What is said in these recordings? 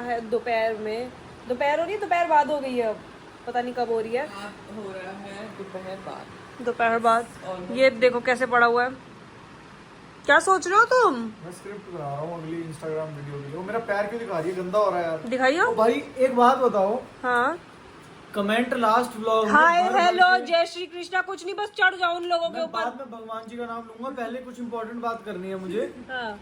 है दोपहर में, दोपहर हो रही है, दोपहर बाद हो गई है, अब पता नहीं कब हो रही है, हो रहा है दोपहर बाद। दोपहर बाद। ये देखो कैसे पड़ा हुआ है। क्या सोच रहे हो तुम? मैं स्क्रिप्ट बना रहा हूँ अगली इंस्टाग्राम वीडियो के लिए। वो मेरा पैर क्यों दिखा रही है, गंदा हो रहा है यार। दिखाइयो। तो भाई एक बात बताओ, हाँ कमेंट लास्ट व्लॉग में हाय हेलो जय श्री कृष्णा कुछ नहीं, बस चढ़ जाओ उन लोगों के ऊपर। बाद में भगवान जी का नाम लूंगा, पहले कुछ इंपॉर्टेंट बात करनी है मुझे। हाँ।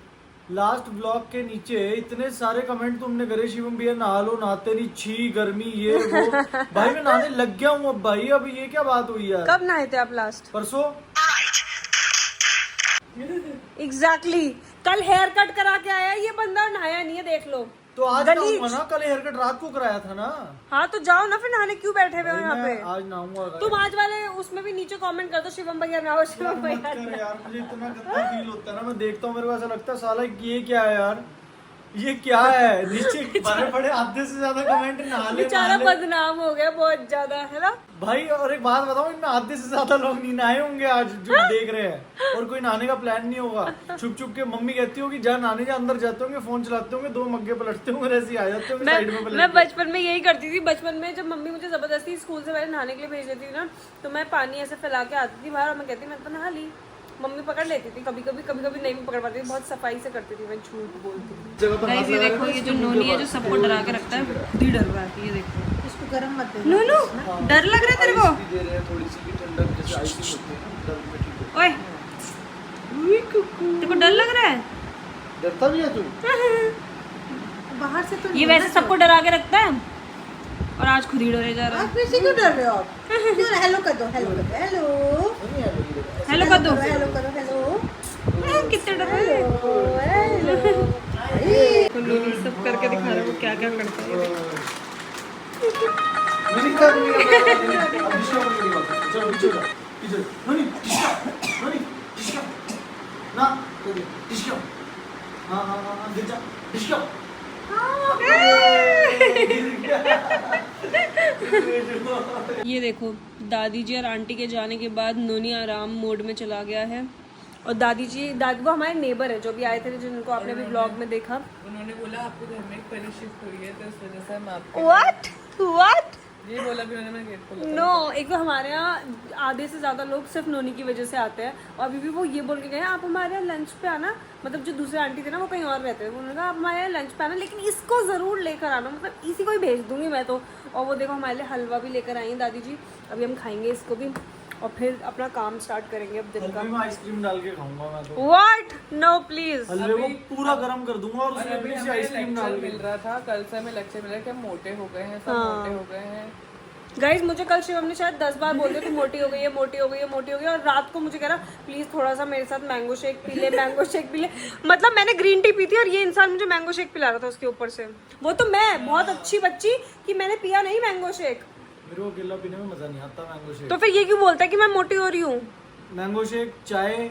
लास्ट ब्लॉग के नीचे इतने सारे कमेंट तुमने करे, शिवम भैया नहा लो, नहाते नहीं, छी गर्मी ये वो। भाई मैं नहाने लग गया हूँ अब भाई, अब ये क्या बात हुई यार। कब नहाए थे आप लास्ट? परसों। एग्जैक्टली कल हेयर कट करा के आया ये बंदा, नहाया नहीं है, देख लो। तो आज नहाऊंगा ना, कल हेयर कट रात को कराया था ना। हाँ तो जाओ ना फिर नहाने, क्यों बैठे हुए हो यहाँ पे? आज नहाऊंगा। तुम आज वाले उसमें भी नीचे कमेंट कर दो शिवम भैया नहाओ, शिवम भैया यार मुझे इतना गंदा फील होता है ना, मैं देखता हूँ मेरे को ऐसा लगता है साला ये क्या है यार, ये क्या है। नीचे बड़े बड़े आधे से ज्यादा कमेंट नहाले बेचारा बदनाम हो गया बहुत ज्यादा, है ना भाई। और एक बात बताऊं, इनमें आधे से ज्यादा लोग नहीं नहाए होंगे आज जो देख रहे हैं, और कोई नहाने का प्लान नहीं होगा। छुप छुप के मम्मी कहती होगी जा नहाने जा, अंदर जाते होंगे, फोन चलाते होंगे, 2 मग्गे पलटते होंगे, ऐसे ही आ जाते होंगे साइड में। मैं बचपन में यही करती थी। बचपन में जब मम्मी मुझे जबरदस्ती स्कूल से पहले नहाने के लिए भेज देती थी ना, तो मैं पानी ऐसे फैला के आती थी बाहर और मैं कहती मैं तो नहा ली। मम्मी पकड़ लेती थी, कभी कभी नहीं भी पकड़ पाती थी, बहुत सफाई से करती थी, मैं झूठ बोलती थी। गाइस ये देखो, ये जो नोनी है जो सबको डरा के रखता है, खुद ही डर रहा है। ये देखो, इसको गरम मत दे। नोनू डर लग रहा है तेरे को? दे रहे हैं थोड़ी सी भी ठंडक, जैसे आइसिंग होती है ना, दर्द में ठीक है। ओए तेरे को डर लग रहा है? डरता भी है तू? बाहर से तो ये वैसे सबको डरा के रखता है और आज खुद ही डरे जा रहा है। आप किसी क्यों डर रहे हो आप? क्यों? हेलो कर दो, हेलो कर दो, हेलो हेलो कर दो, हेलो करो, हेलो। कितने डर रहे हैं। तो नोनी सब करके दिखा रहा है वो क्या क्या करता है। मेरी कर अब डिस्को करके दिखा। चलो चलो इधर ननी डिस्को, ननी डिस्को ना डिस्को। हां हां हां गिर जा डिस्को। ये देखो दादी जी और आंटी के जाने के बाद नोनी आराम मोड में चला गया है। और दादी वो हमारे नेबर है जो भी आए थे, जिनको आपने भी ब्लॉग में देखा। उन्होंने बोला आपके घर में एक पहले शिफ्ट हुई है, तो इस वजह से हम आपके व्हाट ये बोला भी उन्होंने, मैं गेट खोला। नो एक तो हमारे यहाँ आधे से ज्यादा लोग सिर्फ नोनी की वजह से आते हैं, और अभी भी वो ये बोल के गए आप हमारे यहाँ लंच पे आना। मतलब जो दूसरे आंटी थे ना वो कहीं और रहते थे, उन्होंने कहा आप हमारे यहाँ लंच पे आना, लेकिन इसको जरूर लेकर आना, मतलब इसी को ही भेज दूंगी मैं तो। और वो देखो हमारे लिए हलवा भी लेकर आई है दादी जी, अभी हम खाएंगे इसको भी और फिर अपना काम स्टार्ट करेंगे अब दिन का। मैं आइसक्रीम डाल के खाऊंगा मैं तो। व्हाट? No please. हलवे को पूरा गर्म कर दूंगा और उसमें भी आइसक्रीम डाल के। मिल रहा था कल से, हमें लेक्चर मिल रहा है कि हम मोटे हो गए हैं, सब मोटे हो गए हैं। गाइज मुझे कल शिवम ने शायद 10 बार बोल दिया तू मोटी हो गई है, मोटी हो गई है, मोटी हो गई है। और रात को मुझे कह रहा प्लीज थोड़ा सा मेरे साथ मैंगो शेक पी ले, मैंगो शेक पी ले। मतलब मैंने ग्रीन टी पी थी और ये इंसान मुझे मैंगो शेक पिला रहा था उसके ऊपर से। वो तो मैं बहुत अच्छी बच्ची कि मैंने पिया नहीं मैंगो शेक। मेरे को अकेला पीने में मजा नहीं आता मैंगो शेक। तो फिर ये क्यों बोलता है कि मैं मोटी हो रही हूँ? मैंगो शेक, चाय,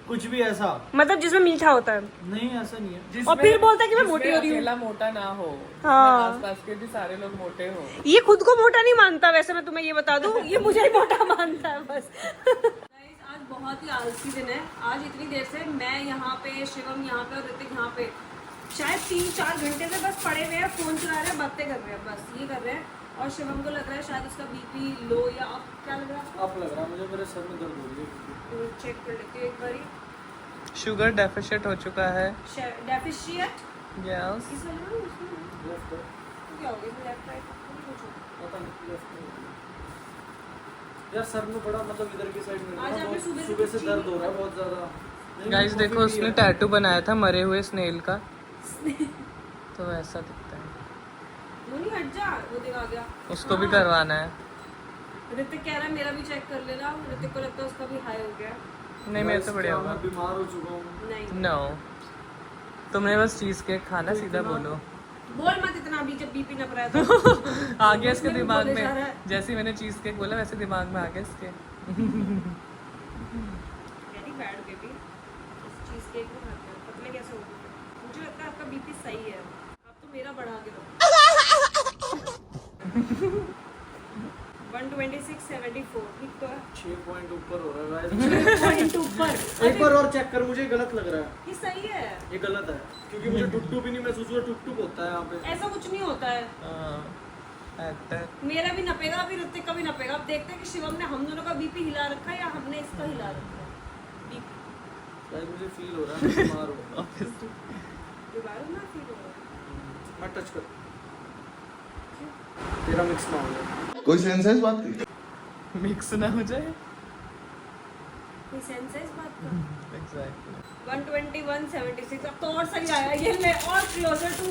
कुछ भी ऐसा मतलब जिसमें मीठा होता है। नहीं, ऐसा नहीं है। और फिर बोलता है कि मैं मोटी हो रही हूँ। अकेला मोटा ना हो, हाँ। आसपास के भी सारे लोग मोटे हो। ये खुद को मोटा नहीं मानता वैसे, मैं तुम्हें ये बता दूं, ये मुझे ही मोटा मानता है बस। आज बहुत ही आलसी दिन है। आज इतनी देर से मैं यहाँ पे, शिवम यहाँ पे और ऋतिक यहाँ पे शायद 3-4 घंटे से बस पड़े हुए हैं, फोन चला रहे हैं, बातें कर रहे हैं, बस ये कर रहे हैं। और शिवम को लग रहा है शायद उसका बीपी लो या अब क्या लग रहा है? आप लग रहा है मुझे, मेरे सर में दर्द हो रही है। चेक कर लेते हैं एक बारी। शुगर डेफिशिएंट हो चुका है। Deficient yes. इसमें ना उसमें क्या हो गया? लेफ्ट राइट कुछ पता नहीं यार, सर में बड़ा मतलब इधर की साइड में आज आपने सुबह से दर्द हो रहा है बहुत ज्यादा। गाइस देखो उसने टैटू बनाया था मरे हुए स्नेल का, तो ऐसा दिखता है। नहीं हट जा, वो दिखा गया। उसको भी करवाना है। ऋतिक कह रहा है मेरा भी चेक कर लेना। ऋतिक को लगता है उसका भी हाई हो गया। नहीं मेरा तो बढ़िया होगा। मैं बीमार हो चुका हूँ। नहीं नो, तुमने बस चीज केक खाना, सीधा बोलो। बोल मत इतना अभी जब बीपी नप रहा है तो। आ गया इसके उसमें भी दिमाग बोले जा रहा में, है। जैसे मैंने चीज केक बोला वैसे दिमाग में आ गया इसके। वेरी बैड बेबी, इस चीज केक को खाते हैं पतले कैसे हो गए? मुझे लगता है आपका बीपी सही है, आप तो मेरा बढ़ा के दो। 126.74 ठीक तो है 6 पॉइंट ऊपर हो रहा है पॉइंट ऊपर एक बार और चेक कर, मुझे गलत लग रहा है। ये सही है ये गलत है क्योंकि मुझे टुक भी नहीं महसूस हुआ, टुक होता है यहाँ पे। ऐसा कुछ नहीं होता है एक्टर मेरा भी नपेगा अभी ऋतिक का भी नपेगा अब देखते हैं कि शिवम ने हम दोनों का बीपी हिला रखा है या हमने इसका हिला रखा है बीपी शायद मुझे फील हो रहा है मैं बीमार हूँ। दोबारा ना फील हो रहा मैं टच कर, तेरा मिक्स ना हो जाए। कोई सेंस है इस बात की? मिक्स ना हो जाए। कोई सेंस है इस बात का एग्जैक्टली 121.76 अब तो और सही आया ये ले और क्लोजर टू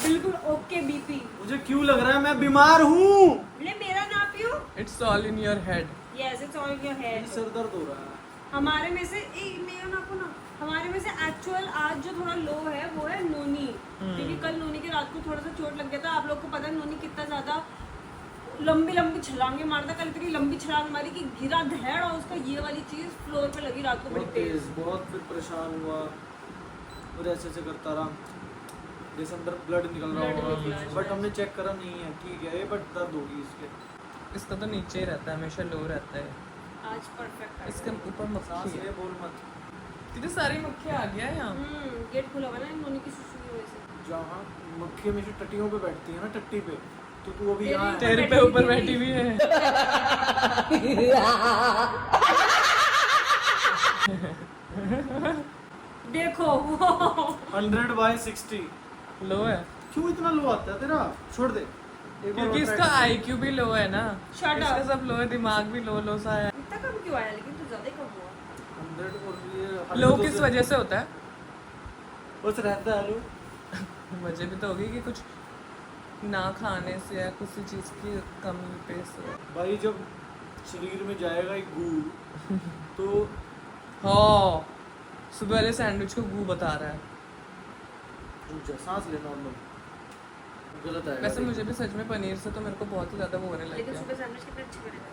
बिल्कुल ओके बीपी मुझे क्यों लग रहा है मैं बीमार हूँ? ले मेरा नापियो it's all in your head. Yes it's all in your head सर दर्द हो रहा है। हमारे में से मेरा नापो ना हमारे में से एक्चुअल आज जो थोड़ा लो है वो है नोनी क्योंकि कल नोनी की रात को थोड़ा सा चोट लग गया था। आप लोग को पता है नोनी कितना ज्यादा लंबी लंबी छलांगे मारता, कल इतनी लंबी छलांग मारी कि गिरा धैड़ और उसका ये वाली चीज फ्लोर पे लगी रात को बड़ी बहुत तेज। तेज, बहुत फिर परेशान हुआ और ऐसे करता रहा जैसे अंदर ब्लड निकल रहा Blood निकला होगा, है बट हमने चेक करा नहीं है, ठीक है ये बट दर्द होगी इसके। इसका तो नीचे ही रहता है, हमेशा लो रहता है। आज परफेक्ट है इसके ऊपर सांस मक्खी ले है। बोल मत। कितनी सारी मक्खियाँ आ गया है यहाँ। गेट खुला हुआ ना नोनी की सुसु की वजह से। जहाँ मक्खी हमेशा टट्टियों पे बैठती है ना, टट्टी पे, तो तू अभी तेरी यहाँ है। तेरे पे ऊपर बैठी हुई है। देखो 100/60 लो है क्यों इतना लो आता है तेरा? छोड़ दे एक बार क्योंकि और इसका try कर। आईक्यू भी लो है ना। Shut इसका up. सब लो है, दिमाग भी लो लो सा है। इतना कम क्यों आया लेकिन तो ज्यादा ही कम हुआ 100 और ये हर लो दो किस से- वजह से होता है? बस रहता है लो। वजह भी तो होगी कि कुछ ना खाने से या किसी चीज की कमी पे से। भाई जब शरीर में जाएगा एक गू तो हाँ सुबह वाले सैंडविच को गू बता रहा है। रुक जा, सांस ले नॉर्मल। गलत है वैसे मुझे भी सच में पनीर से तो मेरे को बहुत ही ज्यादा वो होने लग लेकिन गया। सुबह सैंडविच कितने अच्छे बनेगा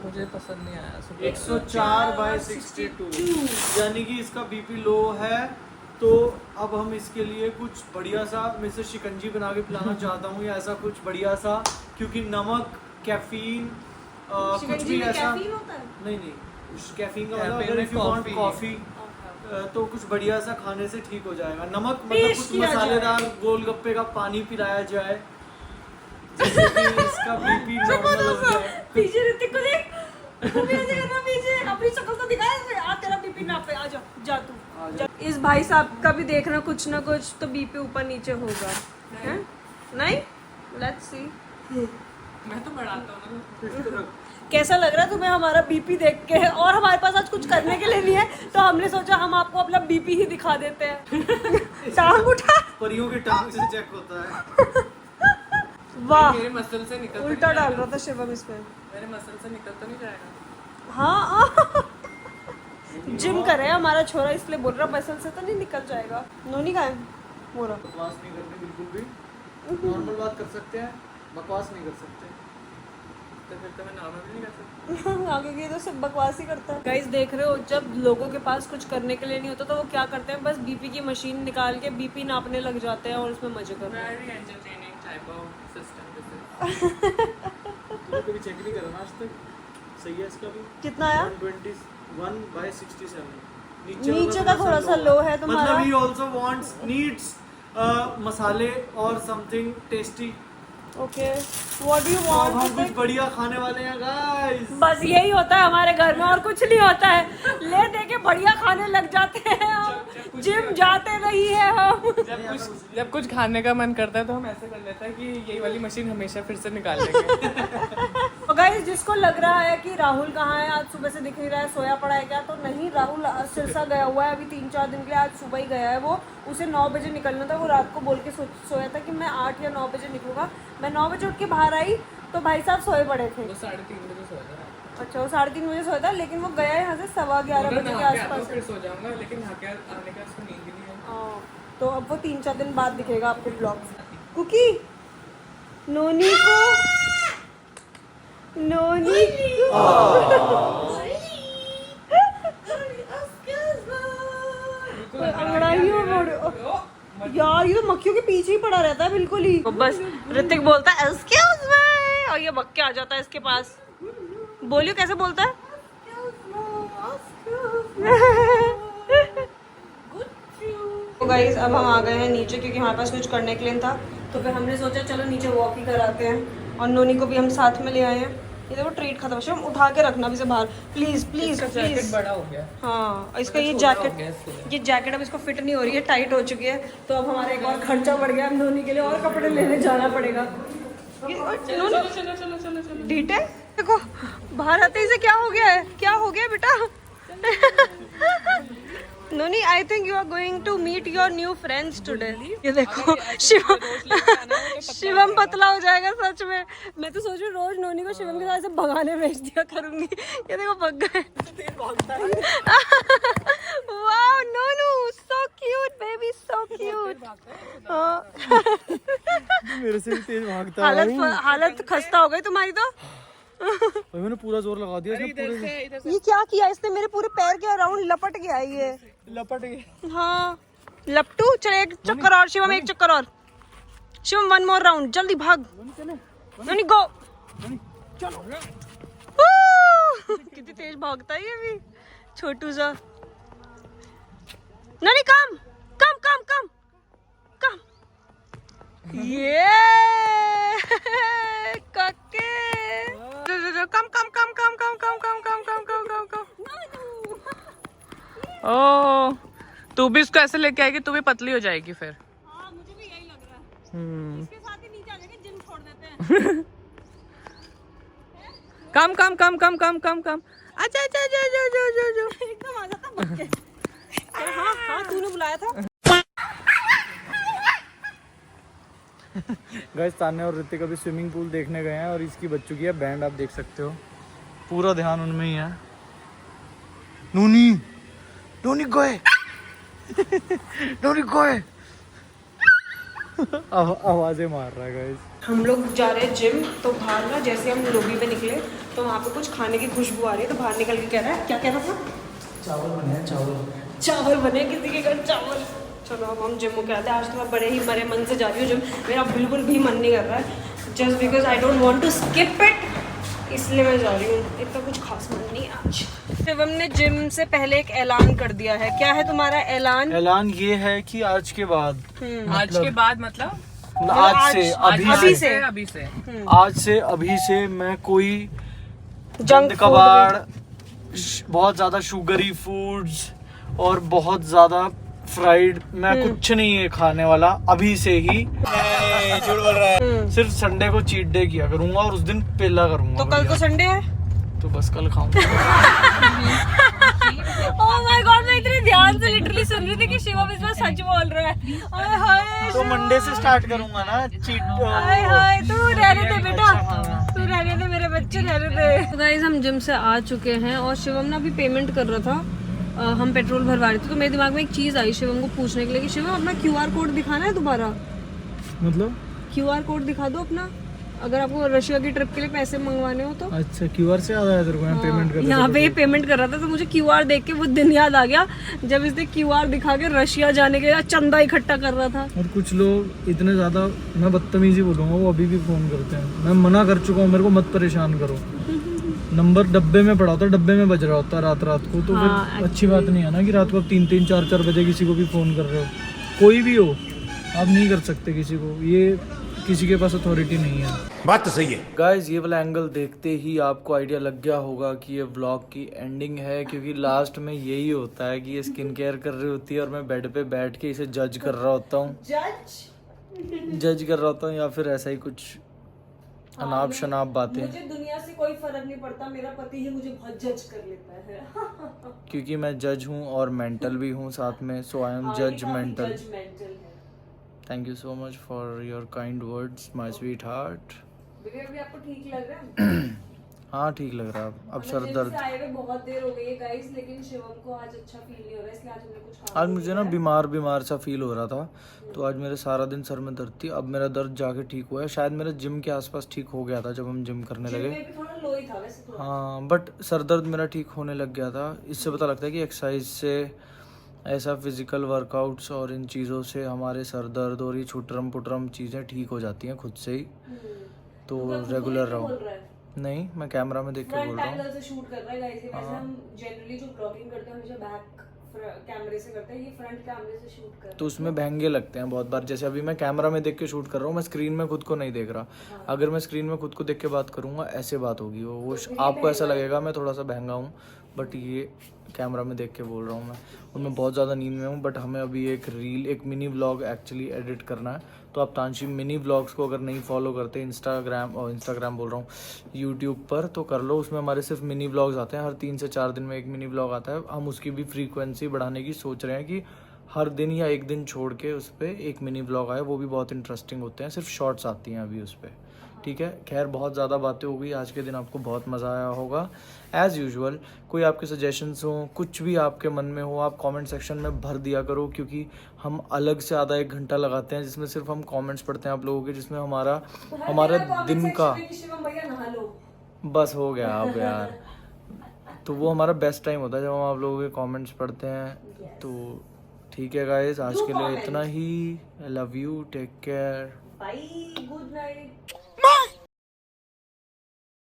मुझे पसंद नहीं आया सुबह। 104/62 यानी कि इसका बीपी लो है। तो अब हम इसके लिए कुछ बढ़िया सा, मैं इसे शिकंजी बना के पिलाना चाहता हूँ या ऐसा कुछ बढ़िया सा, क्योंकि नमक कैफीन कुछ शिकंजी भी में ऐसा कैफीन होता है नहीं नहीं कैफीन का मतलब कैफीन अगर में if you want coffee। Coffee तो कुछ बढ़िया सा खाने से ठीक हो जाएगा। नमक मतलब पेश कुछ किया मसालेदार गोलगप्पे का पानी पिलाया जाए जिससे कि इसका बीपी नॉर्मल हो जाए। पीछे ऋतिक को देख वो भी ऐसे कर रहा पीछे अपनी शक्ल तो दिखा इसमें आ तेरा बीपी नापे आ जा जा तू जा। इस भाई साहब का भी देखना कुछ ना कुछ तो बीपी ऊपर नीचे होगा हैं नहीं लेट्स सी मैं तो बढ़ाता हूँ ना। कैसा लग रहा है तुम्हें हमारा बीपी देख के? और हमारे पास आज कुछ करने के लिए नहीं है तो हमने सोचा हम आपको अपना बीपी ही दिखा देते हैं। टांग उठा परियों के टांग से चेक होता है। वाह मेरे मसल से निकल तो उल्टा नहीं डाल जाएगा। रहा था शिवम इसमें। मेरे मसल से निकल तो नहीं जाएगा। हाँ जिम कर रहे हैं हमारा छोरा इसलिए बोल रहा मसल से तो नहीं निकल जाएगा। नोनी का है मोरा बकवास नहीं करनी बिल्कुल भी, नॉर्मल बात कर सकते हैं, बकवास नहीं कर सकते। तो फिर तो मैं नॉर्मल भी नहीं कर सकता। आगे की तो सिर्फ बकवास ही करता है। गाइस देख रहे हो जब लोगों के पास कुछ करने के लिए नहीं होता तो वो क्या करते हैं बस बीपी की मशीन निकाल के बीपी नापने लग जाते हैं और उसमें मजे करते हैं। Very entertaining type of system this is. तूने कभी चेक नहीं करा ना आज तक? सही है इसका भी कितना आया 121/67 नीचे का थोड़ा सा लो है तुम्हारा। मतलब he also wants needs मसाले और something tasty। Okay what do you तो अब हम कुछ वांट? बढ़िया खाने वाले हैं गाइस। बस यही होता है हमारे घर में और कुछ नहीं होता है। ले दे के बढ़िया खाने लग जाते हैं हम। जिम जाते नहीं है हम। जब कुछ खाने का मन करता है तो हम ऐसे कर लेते हैं कि यही वाली मशीन हमेशा फिर से निकाल लेंगे। तो गाइस जिसको लग रहा है कि राहुल कहाँ है आज सुबह से दिख नहीं रहा है सोया पड़ा है क्या, तो नहीं राहुल सिरसा गया हुआ है अभी 3-4 दिन के लिए। आज सुबह ही गया है वो। उसे 9 बजे निकलना था। वो रात को बोल के सोया था कि मैं 8 या 9 बजे निकलूंगा। मैं 9 बजे उठ के बाहर आई तो भाई साहब सोए पड़े थे। वो 3:30 बजे सोया था। अच्छा वो 3:30 बजे सोया था लेकिन वो गया यहाँ से 11:15 बजे के आसपास। फिर सो जाऊंगा लेकिन आने का उसको नींद ही नहीं है। हाँ, तो अब वो 3-4 दिन बाद दिखेगा आपके ब्लॉग। कुकी नोनी को अंगड़ाई हो यार, ये तो मक्खियों के पीछे ही पड़ा रहता है बिल्कुल ही। बस ऋतिक बोलता है एक्सक्यूज मी और ये भग के आ जाता है इसके पास। बोलियो कैसे बोलता है? तो गाइस अब हम आ गए हैं नीचे क्योंकि हमारे पास कुछ करने के लिए था, तो फिर हमने सोचा चलो नीचे वॉक ही कराते हैं। और नोनी को भी हम साथ में ले आए हैं। ये देखो ट्रीट खत्म, शिवम उठा के रखना भी से बाहर प्लीज प्लीज प्लीज। बड़ा हो गया। हाँ इसका ये छोटा हो जैकेट, गया इसलिए। ये जैकेट अब इसको फिट नहीं हो रही है, टाइट हो चुकी है। तो अब हमारा एक और खर्चा बढ़ गया, अब नोनी के लिए और कपड़े लेने जाना पड़ेगा। डीट है देखो, बाहर आते ही से क्या हो गया है, क्या हो गया बेटा? Noni I think you are going to meet your new friends today. ये देखो शिवम पतला हो जाएगा सच में। मैं तो सोच रही हूँ रोज नोनी को शिवम के साथ से भगाने भेज दिया करूंगी। ये देखो भग गए। Wow Nonu so cute baby, so cute. मेरे से भी तेज भागता है। हालत खस्ता हो गई तुम्हारी तो। भाई मैंने पूरा जोर लगा दिया इसमें, पूरे ये क्या किया इसने, मेरे पूरे पैर के अराउंड लपट गया ये। लपट गए। हाँ लपटू, चल एक चक्कर और शिवम, एक चक्कर और शिवम, वन मोर राउंड, जल्दी भाग। नोनी गो। कितनी तेज भागता है ये भी छोटू सा। नोनी कम कम कम कम कम। ये काके कम कम कम कम कम कम कम कम कम कम कम कम। ओ तू भी इसको ऐसे लेके आएगी, तू भी पतली हो जाएगी फिर। हाँ मुझे भी यही लग रहा है। इसके साथ ही नीचे आ जाएंगे, जिम छोड़ देते हैं। कम कम कम कम कम कम कम। अच्छा अच्छा अच्छा अच्छा अच्छा अच्छा। एकदम आ जाता भाग के। हाँ हाँ तूने बुलाया था। गाइस तान्या और ऋतिक अभी स्विमिंग पूल देखने गए हैं और इसकी बच चुकी है बैंड, आप देख सकते हो। पूरा ध्यान उनमें ही है। नूनी नूनी गोए नूनी गोए आवाजें मार रहा है गाइस। हम लोग जा रहे हैं जिम, तो बाहर ना जैसे हम लॉबी पे निकले तो वहाँ पे कुछ खाने की खुशबू आ रही है, तो बाहर निकल के कह रहा है, क्या कह रहा था? चावल बने हैं, चावल बने, किसी के घर चावल। चलो अब हम जिम को कहते हैं। आज तो मैं बड़े ही मरे मन से जा रही हूँ जिम, मेरा बिल्कुल भी मन नहीं कर रहा है, just because I don't want to skip it, इसलिए मैं जा रही हूँ। इतना कुछ खास मन नहीं है आज। शिवम ने जिम से पहले एक ऐलान कर दिया है। क्या है तुम्हारा ऐलान? ऐलान ये है कि आज के बाद, आज के बाद मतलब आज से अभी से आज से अभी से मैं कोई जंक कबाड़, बहुत ज्यादा शुगरी फूड्स और बहुत ज्यादा फ्राइड, मैं कुछ नहीं है खाने वाला अभी से ही। झूठ बोल रहा है। सिर्फ संडे को चीट डे किया करूंगा और उस दिन पेला करूंगा। तो कल तो संडे है, तो बस कल खाऊंगा। ओह माय गॉड, मैं इतने ध्यान से लिटरली सुन रही थी कि शिवम इस बार सच बोल रहा है। ओए हाय तो मंडे से स्टार्ट करूंगा ना चीट। हाय हाय, तू रहने दे बेटा, तू रहने दे, मेरे बच्चे रहने दे। गाइस हम जिम से आ चुके हैं और शिवम ना अभी पेमेंट कर रहा था। हम पेट्रोल भरवा रहे थे, तो मेरे दिमाग में एक चीज़ आई शिवम को पूछने के लिए कि शिवम अपना QR कोड दिखाना है दोबारा। मतलब QR कोड दिखा दो अपना, अगर आपको रशिया की ट्रिप के लिए पैसे मंगवाने हो तो। अच्छा QR से याद आया तेरे को, मैं पेमेंट कर यहाँ पे पेमेंट कर रहा था तो मुझे QR देख के वो दिन याद आ गया जब इसने QR दिखा के रशिया जाने के लिए चंदा इकट्ठा कर रहा था। और कुछ लोग इतने ज्यादा, मैं बदतमीजी बोलूंगा, वो अभी भी फोन करते हैं। मैं मना कर चुका हूँ, मेरे को मत परेशान करो। नंबर डब्बे में पड़ा होता, डब्बे में बज रहा होता रात को, तो फिर अच्छी बात नहीं है ना कि रात को आप 3-3, 4-4 बजे किसी को भी फोन कर रहे हो। कोई भी हो, आप नहीं कर सकते किसी को, ये किसी के पास अथॉरिटी नहीं है। बात तो सही है। गाइस ये वाला एंगल देखते ही आपको आइडिया लग गया होगा कि ये व्लॉग की एंडिंग है, क्योंकि लास्ट में यही होता है कि ये स्किन केयर कर रही होती है और मैं बेड पे बैठ के इसे जज कर रहा होता हूँ, जज कर रहा होता हूँ, या फिर ऐसा ही कुछ अनाप शनाप बातें। मुझे दुनिया से कोई फर्क नहीं पड़ता, मेरा पति ही मुझे बहुत जज कर लेता है। क्योंकि मैं जज हूँ और मेंटल भी हूँ साथ में, so I am judgmental. Thank you so much for your kind words my sweet heart. अभी आपको ठीक लग रहा है? हाँ ठीक लग रहा है। अब सर दर्द, आए हुए बहुत देर हो गई है गाइस, लेकिन शिवम को आज अच्छा फील नहीं हो रहा है, इसलिए आज हमने कुछ आज मुझे ना बीमार सा फील हो रहा था, तो आज मेरे सारा दिन सर में दर्द थी। अब मेरा दर्द जाके ठीक हुआ है, शायद मेरा जिम के आसपास ठीक हो गया था जब हम जिम करने लगे। थोड़ा लो ही था वैसे तो। हाँ बट सर दर्द मेरा ठीक होने लग गया था। इससे पता लगता है कि एक्सरसाइज से, ऐसा फिजिकल वर्कआउट्स और इन चीज़ों से हमारे सर दर्द और ये छुटरम पुटरम चीज़ें ठीक हो जाती हैं खुद से ही। तो रेगुलर रहो। नहीं, मैं कैमरा में देख के बोल फ्रंट रहा हूँ। एंगल से शूट कर रहा है गाइस। ये वैसे हम जनरली जो ब्लॉगिंग करते हैं हमेशा बैक कैमरे से करते हैं, ये फ्रंट कैमरे से शूट कर रहा है। तो उसमें महंगे लगते हैं बहुत बार। जैसे अभी मैं कैमरा में देख के शूट कर रहा हूँ, मैं स्क्रीन में खुद को नहीं देख रहा। अगर मैं स्क्रीन में खुद को देख के बात करूँगा, ऐसे बात होगी वो आपको ऐसा लगेगा मैं थोड़ा सा महंगा हूँ, बट ये कैमरा में देख के बोल रहा हूँ मैं। और मैं बहुत ज़्यादा नींद में हूँ, बट हमें अभी एक मिनी व्लॉग एक्चुअली एडिट करना है। तो आप तानशी मिनी व्लॉग्स को अगर नहीं फॉलो करते इंस्टाग्राम बोल रहा हूँ, यूट्यूब पर, तो कर लो। उसमें हमारे सिर्फ मिनी व्लॉग्स आते हैं, हर 3 से 4 दिन में एक मिनी व्लॉग आता है। हम उसकी भी फ्रीक्वेंसी बढ़ाने की सोच रहे हैं कि हर दिन या एक दिन छोड़ के उस पर एक मिनी व्लॉग आए। वो भी बहुत इंटरेस्टिंग होते हैं, सिर्फ शॉर्ट्स आती हैं अभी उस पर। ठीक है, खैर बहुत ज़्यादा बातें हो गई आज के दिन, आपको बहुत मज़ा आया होगा एज़ यूजुअल। कोई आपके सजेशंस हों, कुछ भी आपके मन में हो, आप कमेंट सेक्शन में भर दिया करो, क्योंकि हम अलग से आधा 1 घंटा लगाते हैं जिसमें सिर्फ हम कमेंट्स पढ़ते हैं आप लोगों के, जिसमें हमारा दिन का शिवम भैया नहा लो। बस हो गया अब यार। तो वो हमारा बेस्ट टाइम होता है जब हम आप लोगों के कमेंट्स पढ़ते हैं। तो ठीक है गाइस, आज के लिए इतना ही। I love you, take care, bye, good night.